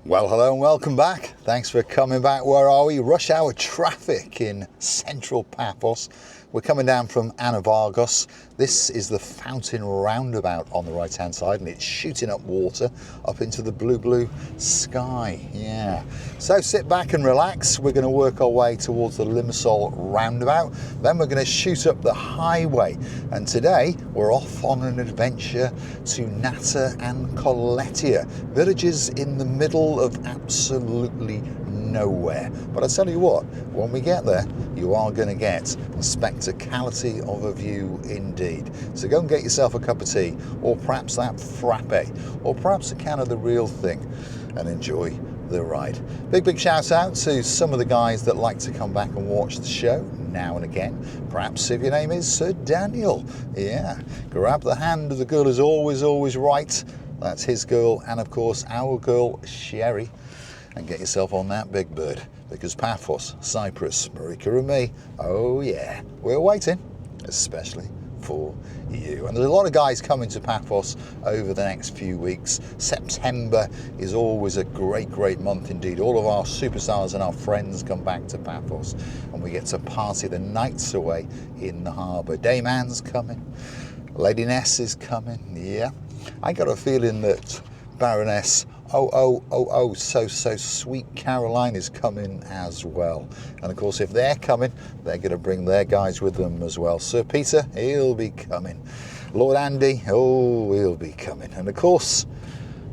Well, hello and welcome back. Thanks for coming back. Where are we? Rush hour traffic in central Paphos. We're coming down from Anavagos. This is the fountain roundabout on the right hand side, and it's shooting up water up into the blue sky. Yeah. So sit back and relax. We're going to work our way towards the Limassol roundabout. Then we're going to shoot up the highway. And today we're off on an adventure to Nata and Colletia, villages in the middle of absolutely nowhere. But I tell you what, when we get there, you are going to get a spectacality of a view indeed. So go and get yourself a cup of tea, or perhaps that frappe, or perhaps a can of the real thing, and enjoy the ride. Big shout out to some of the guys that like to come back and watch the show now and again. Perhaps if your name is Sir Daniel, yeah, grab the hand of the girl who's always right. That's his girl, and of course our girl Sherry, and get yourself on that big bird, because Paphos, Cyprus, Marika and me, oh yeah, we're waiting, especially for you. And there's a lot of guys coming to Paphos over the next few weeks. September is always a great month indeed. All of our superstars and our friends come back to Paphos, and we get to party the nights away in the harbour. Dame Anne's coming, Lady Ness is coming, yeah. I got a feeling that Baroness so sweet Caroline is coming as well. And of course, if they're coming, they're going to bring their guys with them as well. Sir Peter, he'll be coming. Lord Andy, oh, he'll be coming. And of course,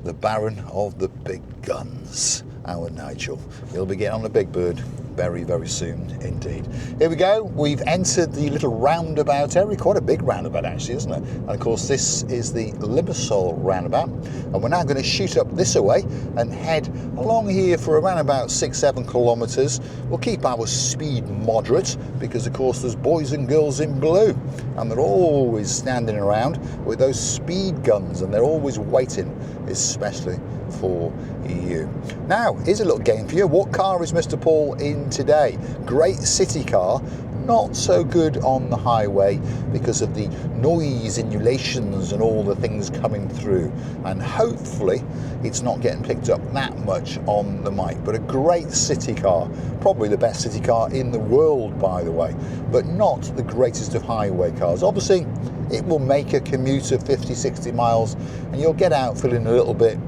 the Baron of the Big Guns, our Nigel. He'll be getting on the big bird very soon indeed. Here we go. We've entered the little roundabout area, quite a big roundabout actually, isn't it? And of course this is the Limassol roundabout, and we're now going to shoot up this way and head along here for around about 6-7 kilometres. We'll keep our speed moderate because of course there's boys and girls in blue, and they're always standing around with those speed guns, and they're always waiting, especially for you. Now, here's a little game for you. What car is Mr. Paul in today? Great city car, not so good on the highway because of the noise, inulations and all the things coming through, and hopefully it's not getting picked up that much on the mic. But a great city car, probably the best city car in the world by the way, but not the greatest of highway cars. Obviously it will make a commute of 50-60 miles and you'll get out feeling a little bit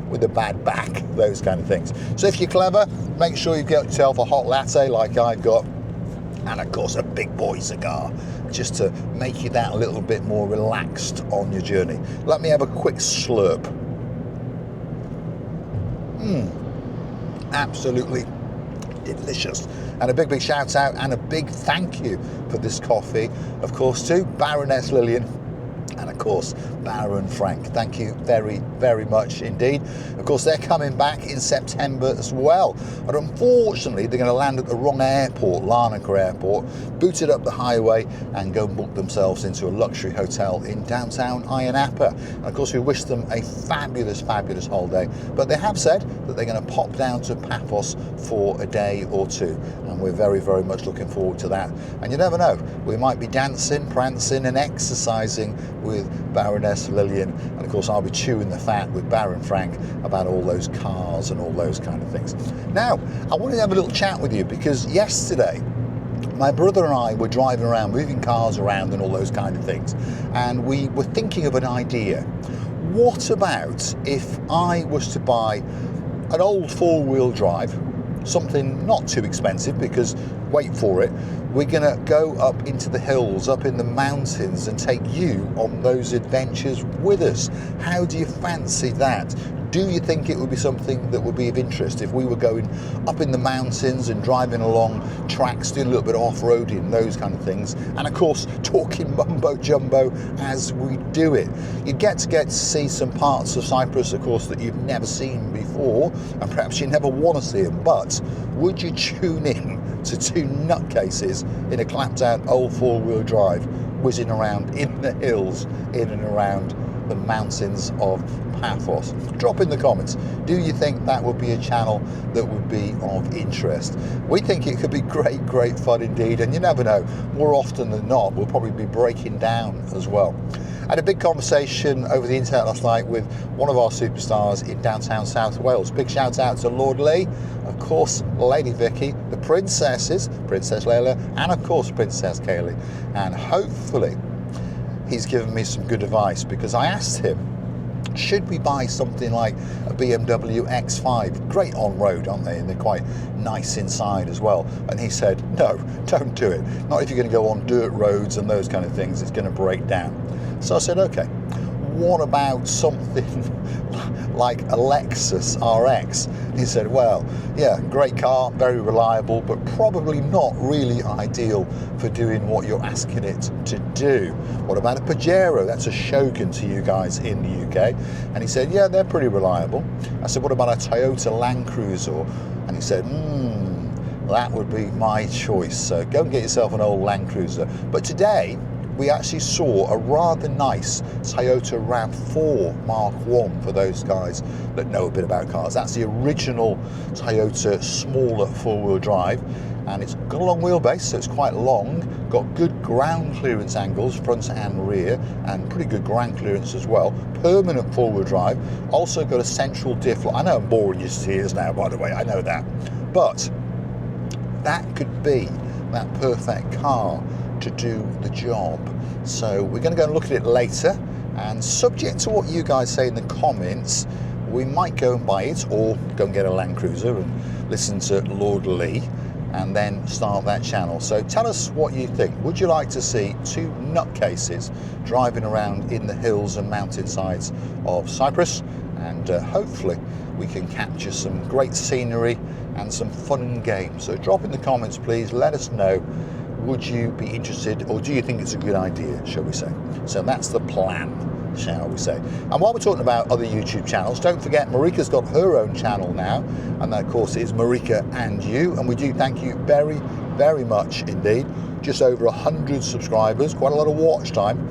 with a bad back, those kind of things. So if you're clever, make sure you've got yourself a hot latte like I've got, and of course a big boy cigar, just to make you that little bit more relaxed on your journey. Let me have a quick slurp. Absolutely delicious. And a big shout out and a big thank you for this coffee, of course, to Baroness Lillian and of course Baron Frank. Thank you very much indeed. Of course they're coming back in September as well, but unfortunately they're going to land at the wrong airport, Larnaca Airport, boot it up the highway and go book themselves into a luxury hotel in downtown Ayia Napa. And of course we wish them a fabulous holiday, but they have said that they're going to pop down to Paphos for a day or two, and we're very much looking forward to that. And you never know, we might be dancing, prancing and exercising with Baroness Lillian, and of course I'll be chewing the fat with Baron Frank about all those cars and all those kind of things. Now I wanted to have a little chat with you because yesterday my brother and I were driving around, moving cars around and all those kind of things, and we were thinking of an idea. What about if I was to buy an old four-wheel drive, something not too expensive, because wait for it, we're gonna go up into the hills, up in the mountains, and take you on those adventures with us. How do you fancy that? Do you think it would be something that would be of interest if we were going up in the mountains and driving along tracks, doing a little bit of off-roading, those kind of things, and of course talking mumbo jumbo as we do it? You get to see some parts of Cyprus, of course, that you've never seen before, and perhaps you never want to see them, but would you tune in to two nutcases in a clapped out old four-wheel drive whizzing around in the hills in and around the mountains of Paphos. Drop in the comments, do you think that would be a channel that would be of interest? We think it could be great fun indeed, and you never know, more often than not we'll probably be breaking down as well. I had a big conversation over the internet last night with one of our superstars in downtown South Wales. Big shout out to Lord Lee, of course Lady Vicky, the princesses, Princess Layla, and of course Princess Kaylee. And hopefully he's given me some good advice, because I asked him, should we buy something like a BMW X5? Great on-road, aren't they? And they're quite nice inside as well. And he said, no, don't do it. Not if you're going to go on dirt roads and those kind of things. It's going to break down. So I said, okay, what about something like a Lexus RX? He said, well, yeah, great car, very reliable, but probably not really ideal for doing what you're asking it to do. What about a Pajero? That's a Shogun to you guys in the UK. And he said, yeah, they're pretty reliable. I said, what about a Toyota Land Cruiser? And he said, that would be my choice. So go and get yourself an old Land Cruiser. But today, we actually saw a rather nice Toyota RAV4 Mark I for those guys that know a bit about cars. That's the original Toyota smaller four-wheel drive, and it's got a long wheelbase, so it's quite long, got good ground clearance angles, front and rear, and pretty good ground clearance as well. Permanent four-wheel drive, also got a central diff. I know I'm boring you to tears now, by the way, I know that. But that could be that perfect car to do the job. So we're going to go and look at it later, and subject to what you guys say in the comments, we might go and buy it or go and get a Land Cruiser and listen to Lord Lee and then start that channel. So tell us what you think. Would you like to see two nutcases driving around in the hills and mountainsides of Cyprus? And hopefully we can capture some great scenery and some fun and games. So drop in the comments please, let us know. Would you be interested, or do you think it's a good idea, shall we say? So that's the plan, shall we say. And while we're talking about other YouTube channels, don't forget Marika's got her own channel now, and that of course is Marika and You, and we do thank you very much indeed. Just over 100 subscribers, quite a lot of watch time,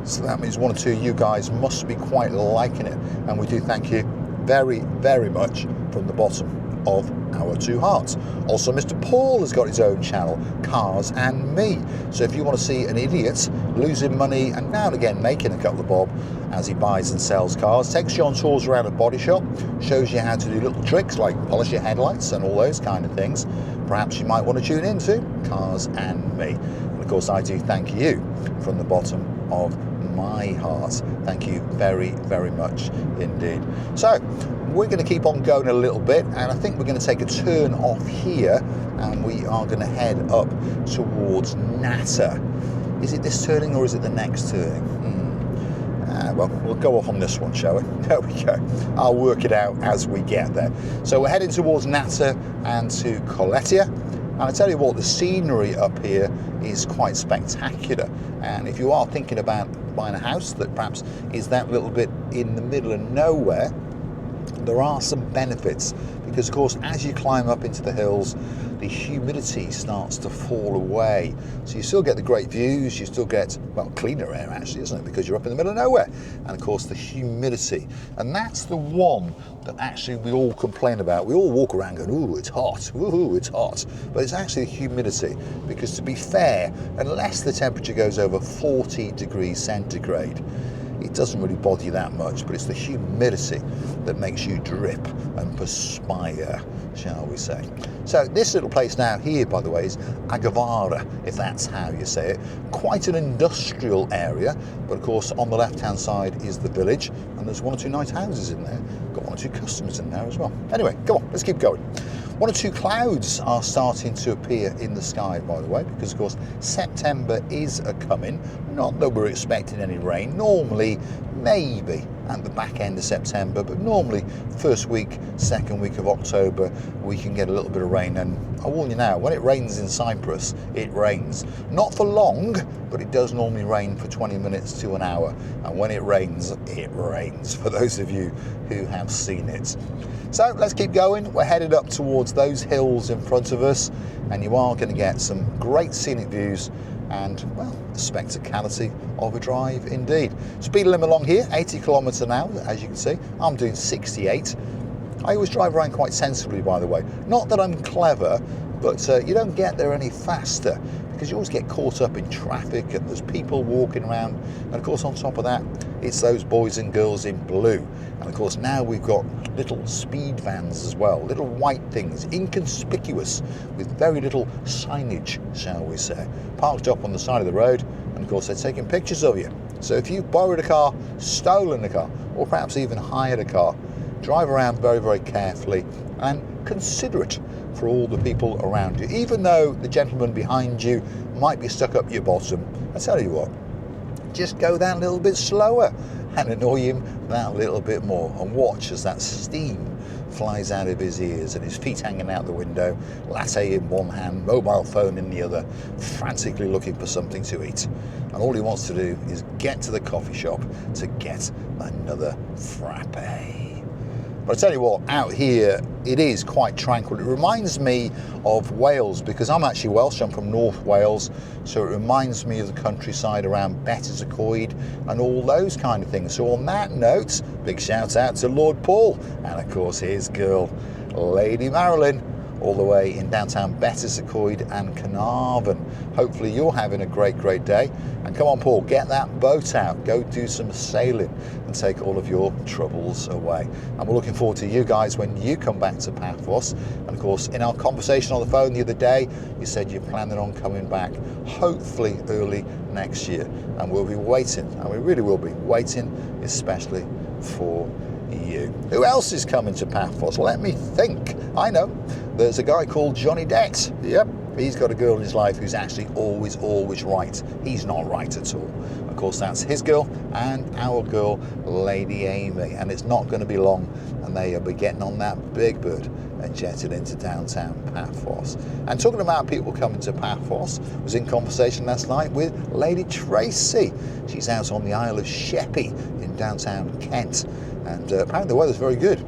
so that means one or two of you guys must be quite liking it, and we do thank you very much from the bottom of our two hearts. Also, Mr. Paul has got his own channel, Cars and Me. So if you want to see an idiot losing money and now and again making a couple of bob as he buys and sells cars, takes you on tours around a body shop, shows you how to do little tricks like polish your headlights and all those kind of things, perhaps you might want to tune into Cars and Me. And of course, I do thank you from the bottom of my heart. Thank you very much indeed. So we're going to keep on going a little bit, and I think we're going to take a turn off here, and we are going to head up towards Nata. Is it this turning or is it the next turning? Well, we'll go off on this one, shall we? There we go. I'll work it out as we get there. So we're heading towards Nata and to Coletia. And I tell you what, the scenery up here is quite spectacular. And if you are thinking about buying a house that perhaps is that little bit in the middle of nowhere, there are some benefits, because of course as you climb up into the hills, the humidity starts to fall away, so you still get the great views, you still get, well, cleaner air actually, isn't it, because you're up in the middle of nowhere, and of course the humidity, and that's the one that actually we all complain about. We all walk around going, ooh, it's hot, ooh, it's hot, but it's actually the humidity, because to be fair, unless the temperature goes over 40 degrees centigrade, it doesn't really bother you that much, but it's the humidity that makes you drip and perspire, shall we say. So this little place now here, by the way, is Agavara, if that's how you say it. Quite an industrial area, but of course on the left-hand side is the village, and there's one or two nice houses in there. Got one or two customers in there as well. Anyway, come on, let's keep going. One or two clouds are starting to appear in the sky, by the way, because of course September is a-coming. Not that we're expecting any rain. Normally, maybe at the back end of September, but normally first week, second week of October, we can get a little bit of rain. And I warn you now, when it rains in Cyprus, it rains. Not for long, but it does normally rain for 20 minutes to an hour. And when it rains, for those of you who have seen it. So let's keep going. We're headed up towards those hills in front of us, and you are going to get some great scenic views and, well, the spectacality of a drive indeed. Speed limit along here, 80 kilometres an hour, as you can see. I'm doing 68. I always drive around quite sensibly, by the way. Not that I'm clever, but you don't get there any faster because you always get caught up in traffic and there's people walking around. And of course, on top of that, it's those boys and girls in blue. And of course, now we've got little speed vans as well, little white things, inconspicuous, with very little signage, shall we say, parked up on the side of the road. And of course, they're taking pictures of you. So if you've borrowed a car, stolen a car, or perhaps even hired a car, drive around very, very carefully and considerate for all the people around you. Even though the gentleman behind you might be stuck up your bottom, I tell you what, just go that little bit slower and annoy him that little bit more, and watch as that steam flies out of his ears and his feet hanging out the window, latte in one hand, mobile phone in the other, frantically looking for something to eat. And all he wants to do is get to the coffee shop to get another frappe. But I tell you what, out here it is quite tranquil. It reminds me of Wales because I'm actually Welsh. I'm from North Wales, so it reminds me of the countryside around Betws-y-Coed and all those kind of things. So on that note, big shout out to Lord Paul and of course his girl, Lady Marilyn, all the way in downtown Betws-y-Coed and Carnarvon. Hopefully you're having a great, great day. And come on, Paul, get that boat out, go do some sailing and take all of your troubles away. And we're looking forward to you guys when you come back to Paphos. And of course, in our conversation on the phone the other day, you said you're planning on coming back, hopefully early next year. And we'll be waiting, and we really will be waiting, especially for you. Who else is coming to Paphos? Let me think. I know. There's a guy called Johnny Debt. Yep. He's got a girl in his life who's actually always right. He's not right at all. Of course, that's his girl and our girl, Lady Amy. And it's not going to be long and they'll be getting on that big bird and jetting into downtown Paphos. And talking about people coming to Paphos, I was in conversation last night with Lady Tracy. She's out on the Isle of Sheppey in downtown Kent. And apparently the weather's very good.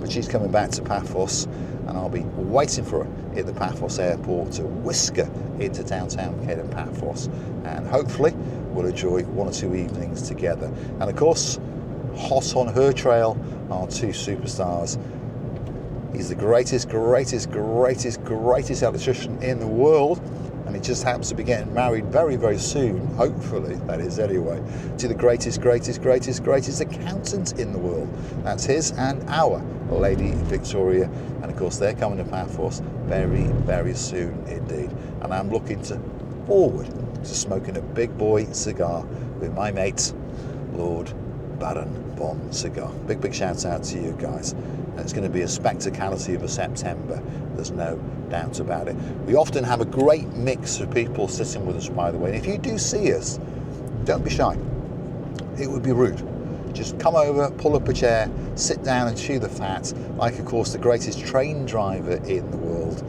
But she's coming back to Paphos and I'll be waiting for her at the Paphos airport to whisk her into downtown Kent and Paphos. And hopefully we'll enjoy one or two evenings together. And of course, hot on her trail are two superstars. He's the greatest electrician in the world. And he just happens to be getting married very, very soon, hopefully, that is anyway, to the greatest accountant in the world. That's his and our Lady Victoria. And of course, they're coming to Paphos very, very soon indeed. And I'm looking forward to smoking a big boy cigar with my mate, Lord Baron Von Cigar. Big shout out to you guys. And it's going to be a spectacality of a September. There's no doubt about it. We often have a great mix of people sitting with us, by the way. And if you do see us, don't be shy. It would be rude. Just come over, pull up a chair, sit down and chew the fat, like, of course, the greatest train driver in the world,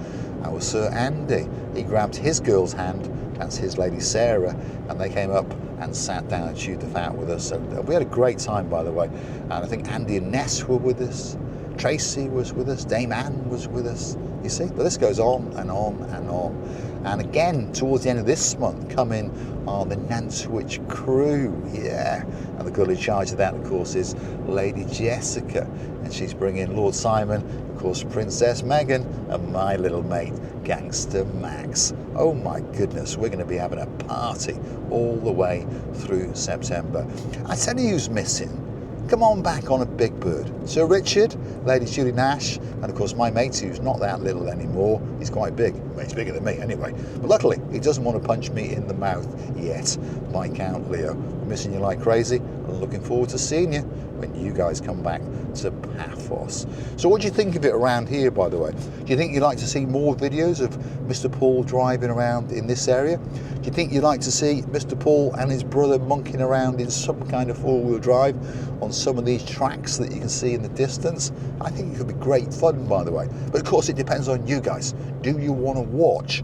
our Sir Andy. He grabbed his girl's hand, that's his lady Sarah, and they came up and sat down and chewed the fat with us. And we had a great time, by the way. And I think Andy and Ness were with us. Tracy was with us, Dame Anne was with us. You see, the list goes on and on and on. And again, towards the end of this month, coming are the Nantwich crew, yeah. And the girl in charge of that, of course, is Lady Jessica. And she's bringing Lord Simon, of course, Princess Megan, and my little mate, Gangster Max. Oh my goodness, we're going to be having a party all the way through September. I tell you who's missing. Come on back on a big bird. Sir Richard, Lady Julie Nash, and of course my mate who's not that little anymore. He's quite big. Well, he's bigger than me anyway. But luckily, he doesn't want to punch me in the mouth yet. My Count Leo. I'm missing you like crazy. I'm looking forward to seeing you when you guys come back to Paphos. So what do you think of it around here, by the way? Do you think you'd like to see more videos of Mr. Paul driving around in this area? Do you think you'd like to see Mr. Paul and his brother monkeying around in some kind of four-wheel drive on some of these tracks that you can see in the distance? I think it could be great fun, by the way. But of course, it depends on you guys. Do you want to watch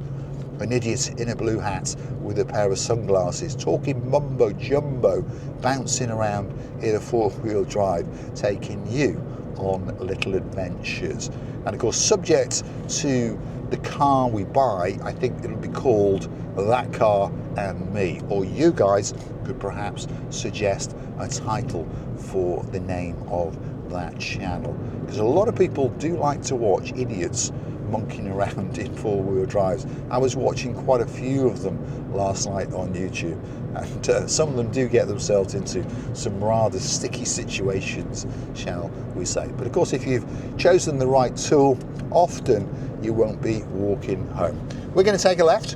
an idiot in a blue hat with a pair of sunglasses talking mumbo jumbo, bouncing around in a four-wheel drive, taking you on little adventures? And of course, subject to the car we buy, I think it'll be called That Car and me, or you guys could perhaps suggest a title for the name of that channel, because a lot of people do like to watch idiots monkeying around in four-wheel drives. I was watching quite a few of them last night on YouTube, and some of them do get themselves into some rather sticky situations, shall we say. But of course, if you've chosen the right tool, often you won't be walking home. We're going to take a left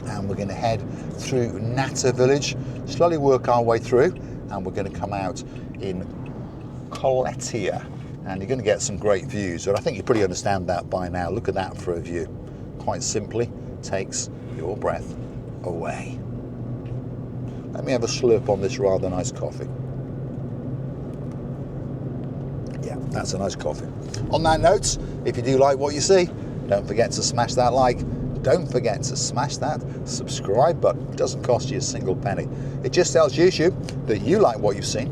and we're going to head through Nata village, slowly work our way through, and we're going to come out in Coletia, and you're going to get some great views. And I think you pretty understand that by now. Look at that for a view. Quite simply takes your breath away. Let me have a slurp on this rather nice coffee. Yeah, that's a nice coffee. On that note, if you do like what you see, don't forget to smash that like. Don't forget to smash that subscribe button. It doesn't cost you a single penny. It just tells YouTube that you like what you've seen,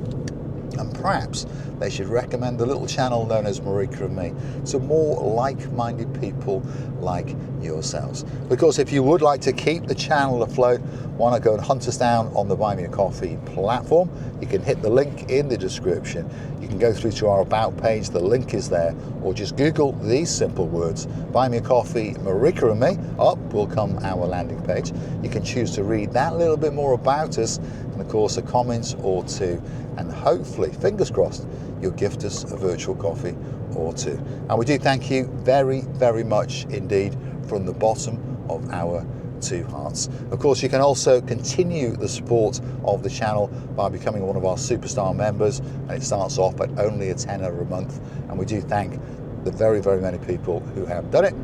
and perhaps they should recommend the little channel known as Marika and me to more like-minded people like yourselves. Because if you would like to keep the channel afloat, why not go and hunt us down on the Buy Me a Coffee platform? You can hit the link in the description. You can go through to our About page, the link is there, or just Google these simple words, Buy Me a Coffee, Marika and me, up will come our landing page. You can choose to read that little bit more about us, and of course a comment or two, and hopefully, fingers crossed, you'll gift us a virtual coffee or two. And we do thank you very, very much indeed from the bottom of our two hearts. Of course, you can also continue the support of the channel by becoming one of our superstar members, and it starts off at only a tenner a month, and we do thank the very, very many people who have done it.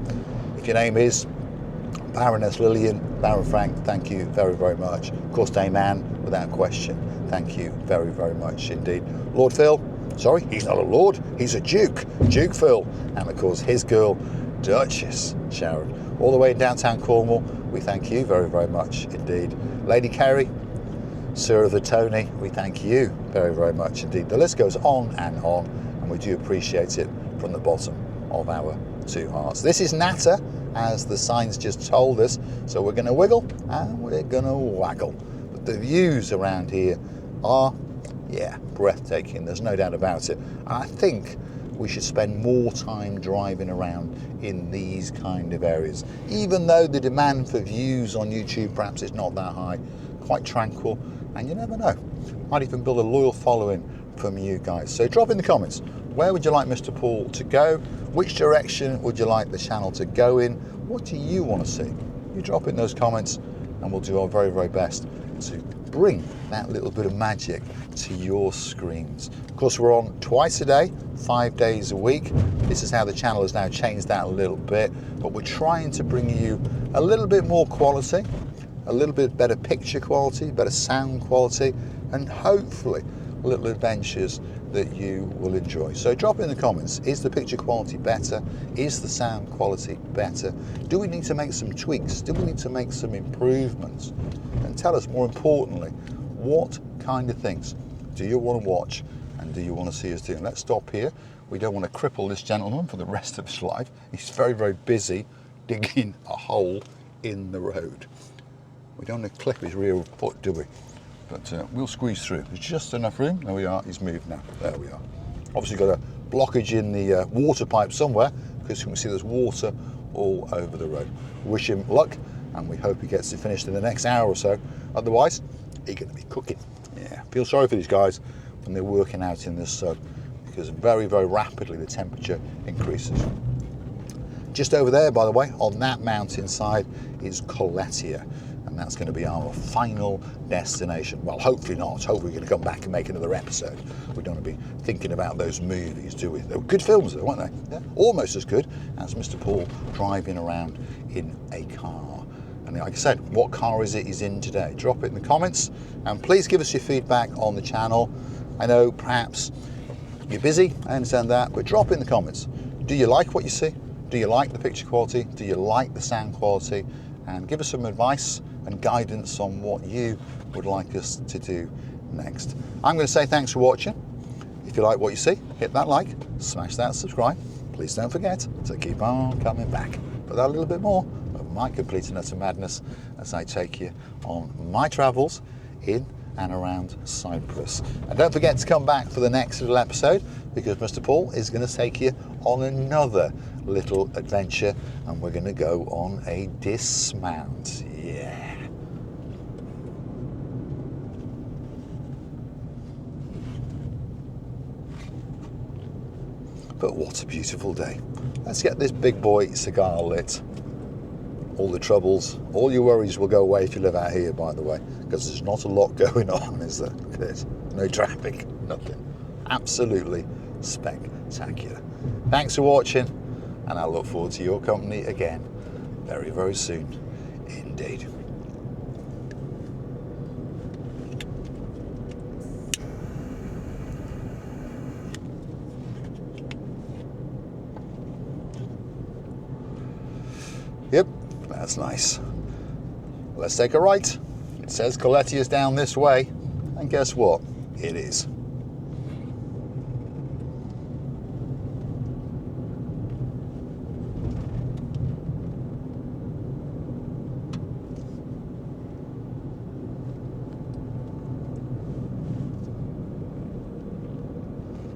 If your name is Baroness Lillian, Baron Frank, thank you very, very much. Of course, Dame Anne, without question, thank you very, very much indeed. Lord Phil, sorry, he's not a lord, he's a duke, Duke Phil, and of course his girl, Duchess Sharon, all the way in downtown Cornwall. We thank you very, very much indeed. Lady Kerry, Sir of the Tony, we thank you very, very much indeed. The list goes on, and we do appreciate it from the bottom of our two hearts. This is Nata, as the signs just told us, so we're going to wiggle and we're going to waggle. But the views around here are, yeah, breathtaking, there's no doubt about it. And I think we should spend more time driving around in these kind of areas. Even though the demand for views on YouTube perhaps is not that high, quite tranquil, and you never know, might even build a loyal following from you guys. So drop in the comments, where would you like Mr. Paul to go? Which direction would you like the channel to go in? What do you want to see? You drop in those comments and we'll do our very, very best to bring that little bit of magic to your screens. Of course, we're on twice a day, 5 days a week. This is how the channel has now changed that a little bit, but we're trying to bring you a little bit more quality, a little bit better picture quality, better sound quality, and hopefully little adventures that you will enjoy. So drop in the comments, is the picture quality better? Is the sound quality better? Do we need to make some tweaks? Do we need to make some improvements? And tell us, more importantly, what kind of things do you want to watch and do you want to see us doing? Let's stop here. We don't want to cripple this gentleman for the rest of his life. He's very, very busy digging a hole in the road. We don't want to clip his rear foot, do we? But we'll squeeze through. There's just enough room. There we are, he's moved now. There we are. Obviously got a blockage in the water pipe somewhere, because you can see there's water all over the road. Wish him luck, and we hope he gets it finished in the next hour or so. Otherwise, he's going to be cooking. Yeah, feel sorry for these guys when they're working out in this sun, because very, very rapidly the temperature increases. Just over there, by the way, on that mountainside is Coletia. And that's going to be our final destination. Well, hopefully not. Hopefully we're going to come back and make another episode. We don't want to be thinking about those movies, do we? They were good films though, weren't they? Yeah. Almost as good as Mr. Paul driving around in a car. And like I said, what car is it he's in today? Drop it in the comments, and please give us your feedback on the channel. I know perhaps you're busy, I understand that, but drop it in the comments. Do you like what you see? Do you like the picture quality? Do you like the sound quality? And give us some advice and guidance on what you would like us to do next. I'm going to say thanks for watching. If you like what you see, hit that like, smash that subscribe. Please don't forget to keep on coming back for that little bit more of my complete and utter madness as I take you on my travels in and around Cyprus. And don't forget to come back for the next little episode, because Mr. Paul is going to take you on another little adventure, and we're going to go on a dismount. Yeah. But what a beautiful day. Let's get this big boy cigar lit. All the troubles, all your worries will go away if you live out here, by the way, because there's not a lot going on, is there? There's no traffic, nothing. Absolutely spectacular. Thanks for watching, and I look forward to your company again very, very soon indeed. Yep, that's nice. Let's take a right. It says Coletti is down this way, and guess what? It is.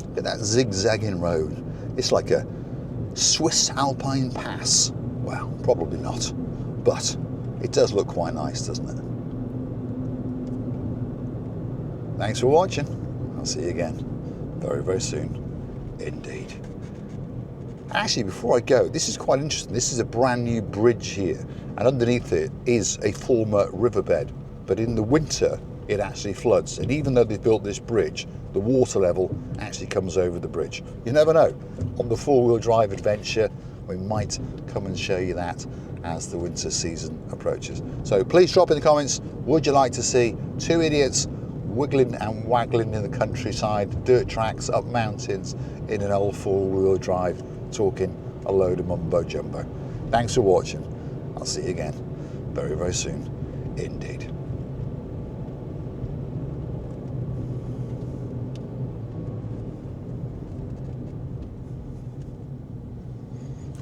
Look at that zigzagging road. It's like a Swiss Alpine pass. Well, probably not, but it does look quite nice, doesn't it? Thanks for watching. I'll see you again very, very soon indeed. Actually, before I go, this is quite interesting. This is a brand new bridge here, and underneath it is a former riverbed, but in the winter it actually floods, and even though they've built this bridge, the water level actually comes over the bridge. You never know. On the four-wheel drive adventure, we might come and show you that as the winter season approaches. So please drop in the comments, would you like to see two idiots wiggling and waggling in the countryside, dirt tracks, up mountains, in an old four-wheel drive, talking a load of mumbo jumbo? Thanks for watching. I'll see you again very, very soon indeed.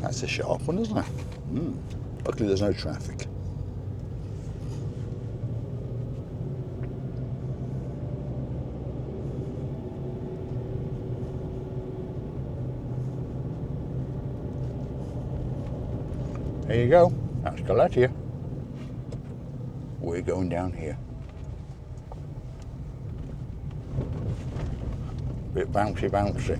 That's a sharp one, isn't it? Luckily there's no traffic. There you go. That's Coletti. We're going down here. Bit bouncy, bouncy.